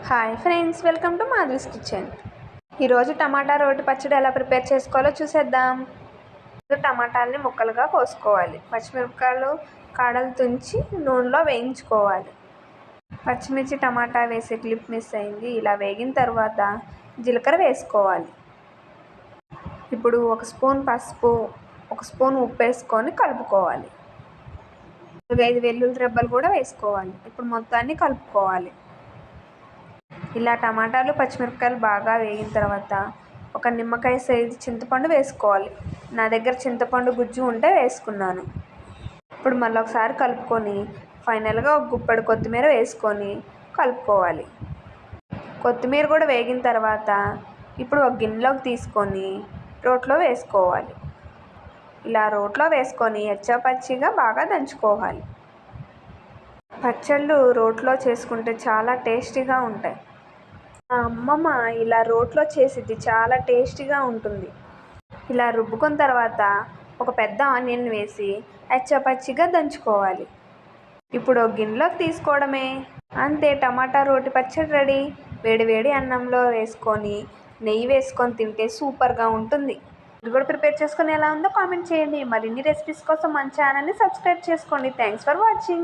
Hi friends, welcome to Madhavi's kitchen. ఈరోజు టమాటా రోటి పచ్చడి ఎలా ప్రిపేర్ చేసుకోవాలో చూసేద్దాం. టమాటాలని ముక్కలుగా కోసుకోవాలి. పచ్చిమిరపకాయలు కాడలు తుంచి నూనెలో వేయించుకోవాలి. పచ్చిమిర్చి టమాటా వేసే క్లిప్ మిస్ అయింది. ఇలా వేగిన తర్వాత జీలకర్ర వేసుకోవాలి. ఇప్పుడు 1 స్పూన్ పసుపు, 1 స్పూన్ ఉప్పు వేసుకొని కలుపుకోవాలి. 5 వెల్లుల్లి రెబ్బలు కూడా వేసుకోవాలి. ఇప్పుడు మొత్తాన్ని కలుపుకోవాలి. ఇలా టమాటాలు పచ్చిమిరపకాయలు బాగా వేగిన తర్వాత ఒక నిమ్మకాయ సైజు చింతపండు వేసుకోవాలి. నా దగ్గర చింతపండు గుజ్జు ఉంటే వేసుకున్నాను. ఇప్పుడు మళ్ళీ ఒకసారి కలుపుకొని ఫైనల్గా ఒక గుప్పెడు కొత్తిమీర వేసుకొని కలుపుకోవాలి. కొత్తిమీర కూడా వేగిన తర్వాత ఇప్పుడు ఒక గిన్నెలోకి తీసుకొని రోట్లో వేసుకోవాలి. ఇలా రోట్లో వేసుకొని ఎచ్చపచ్చిగా బాగా దంచుకోవాలి. పచ్చళ్ళు రోట్లో చేసుకుంటే చాలా టేస్టీగా ఉంటాయి. మా అమ్మమ్మ ఇలా రోట్లో చేసిద్ది, చాలా టేస్టీగా ఉంటుంది. ఇలా రుబ్బుకున్న తర్వాత ఒక పెద్ద ఆనియన్ వేసి ఎచ్చపచ్చిగా దంచుకోవాలి. ఇప్పుడు ఒక గిన్నెలోకి తీసుకోవడమే. అంతే, టమాటా రోటి పచ్చడి రెడీ. వేడి వేడి అన్నంలో వేసుకొని నెయ్యి వేసుకొని తింటే సూపర్గా ఉంటుంది. ఇది కూడా ప్రిపేర్ చేసుకొని ఎలా ఉందో కామెంట్ చేయండి. మరిన్ని రెసిపీస్ కోసం మన ఛానల్ని సబ్స్క్రైబ్ చేసుకోండి. Thanks for watching.